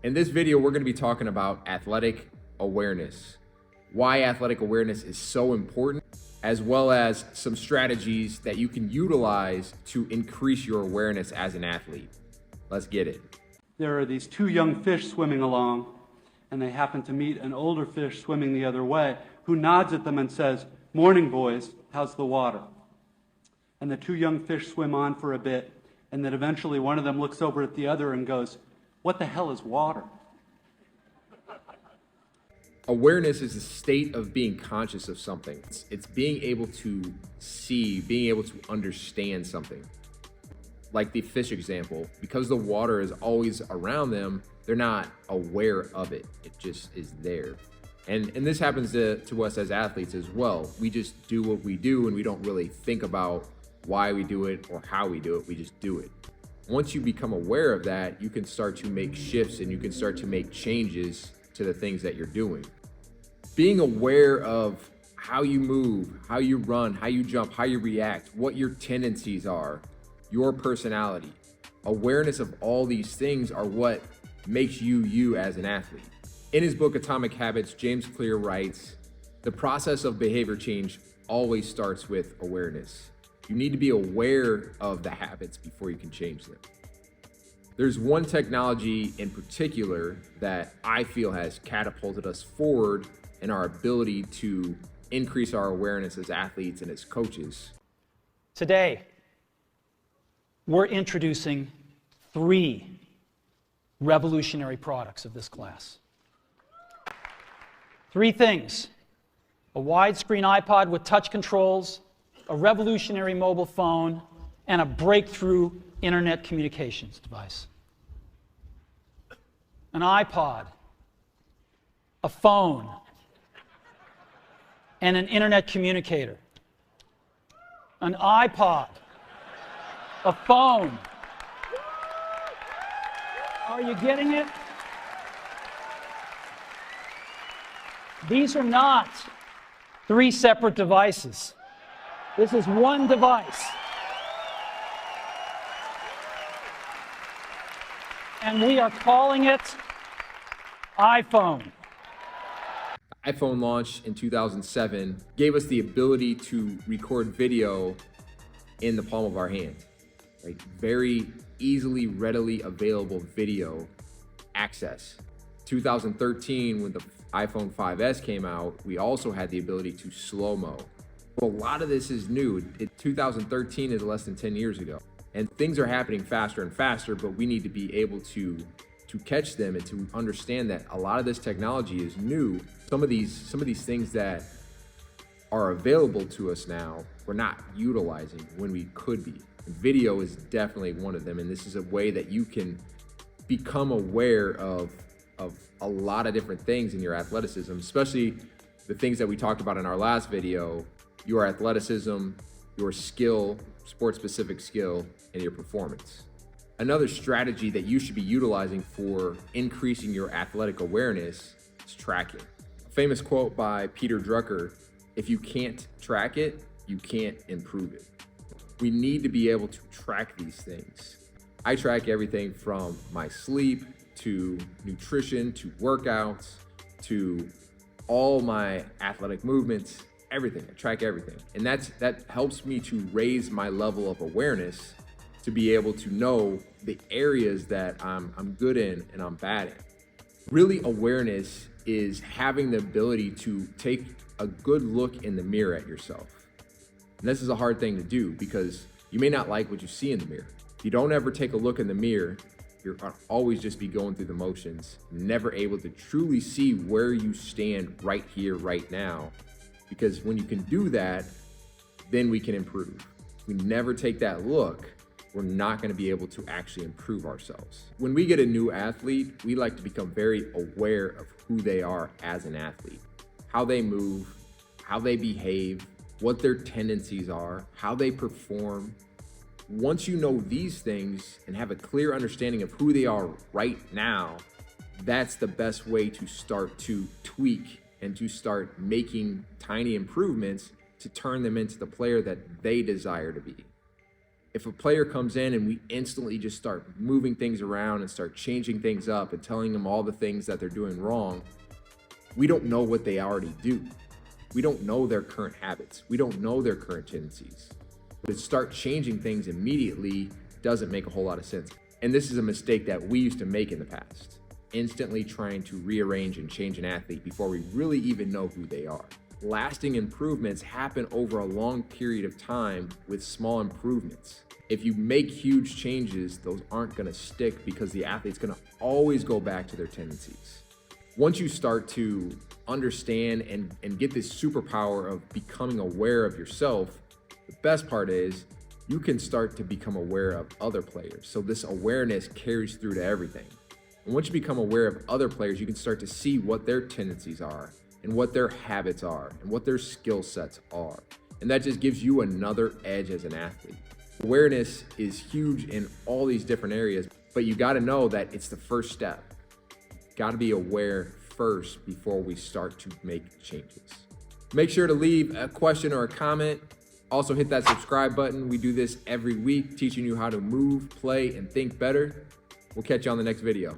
In this video, we're going to be talking about athletic awareness, why athletic awareness is so important, as well as some strategies that you can utilize to increase your awareness as an athlete. Let's get it. There are these two young fish swimming along, and they happen to meet an older fish swimming the other way, who nods at them and says, "Morning, boys, how's the water?" And the two young fish swim on for a bit, and then eventually one of them looks over at the other and goes, "What the hell is water?" Awareness is a state of being conscious of something. It's being able to see, being able to understand something. Like the fish example, because the water is always around them, they're not aware of it. It just is there. And this happens to us as athletes as well. We just do what we do and we don't really think about why we do it or how we do it. We just do it. Once you become aware of that, you can start to make shifts and you can start to make changes to the things that you're doing. Being aware of how you move, how you run, how you jump, how you react, what your tendencies are, your personality. Awareness of all these things are what makes you as an athlete. In his book, Atomic Habits, James Clear writes, "The process of behavior change always starts with awareness." You need to be aware of the habits before you can change them. There's one technology in particular that I feel has catapulted us forward in our ability to increase our awareness as athletes and as coaches. Today, we're introducing 3 revolutionary products of this class. 3 things: a widescreen iPod with touch controls, a revolutionary mobile phone, and a breakthrough internet communications device. An iPod, a phone, and an internet communicator. An iPod, a phone. Are you getting it? These are not 3 separate devices. This is one device. And we are calling it iPhone. iPhone launched in 2007 gave us the ability to record video in the palm of our hand. Like very easily, readily available video access. 2013, when the iPhone 5S came out, we also had the ability to slow-mo. A lot of this is new. 2013 is less than 10 years ago. And things are happening faster and faster, but we need to be able to catch them and to understand that a lot of this technology is new. Some of these things that are available to us now, we're not utilizing when we could be. And video is definitely one of them, and this is a way that you can become aware of a lot of different things in your athleticism, especially the things that we talked about in our last video: your athleticism, your skill, sport-specific skill, and your performance. Another strategy that you should be utilizing for increasing your athletic awareness is tracking. A famous quote by Peter Drucker: "If you can't track it, you can't improve it." We need to be able to track these things. I track everything from my sleep to nutrition to workouts to all my athletic movements, everything. I track everything. And that helps me to raise my level of awareness to be able to know the areas that I'm good in and I'm bad in. Really, awareness is having the ability to take a good look in the mirror at yourself. And this is a hard thing to do because you may not like what you see in the mirror. If you don't ever take a look in the mirror, you're always just be going through the motions, never able to truly see where you stand right here, right now. Because when you can do that, then we can improve. If we never take that look, we're not going to be able to actually improve ourselves. When we get a new athlete, we like to become very aware of who they are as an athlete, how they move, how they behave, what their tendencies are, how they perform. Once you know these things and have a clear understanding of who they are right now, that's the best way to start to tweak and to start making tiny improvements to turn them into the player that they desire to be. If a player comes in and we instantly just start moving things around and start changing things up and telling them all the things that they're doing wrong, we don't know what they already do. We don't know their current habits. We don't know their current tendencies. But to start changing things immediately doesn't make a whole lot of sense. And this is a mistake that we used to make in the past, instantly trying to rearrange and change an athlete before we really even know who they are. Lasting improvements happen over a long period of time with small improvements. If you make huge changes, those aren't going to stick because the athlete's going to always go back to their tendencies. Once you start to understand and get this superpower of becoming aware of yourself, the best part is you can start to become aware of other players. So this awareness carries through to everything. And once you become aware of other players, you can start to see what their tendencies are and what their habits are and what their skill sets are. And that just gives you another edge as an athlete. Awareness is huge in all these different areas, but you got to know that it's the first step. Got to be aware first before we start to make changes. Make sure to leave a question or a comment. Also hit that subscribe button. We do this every week, teaching you how to move, play, and think better. We'll catch you on the next video.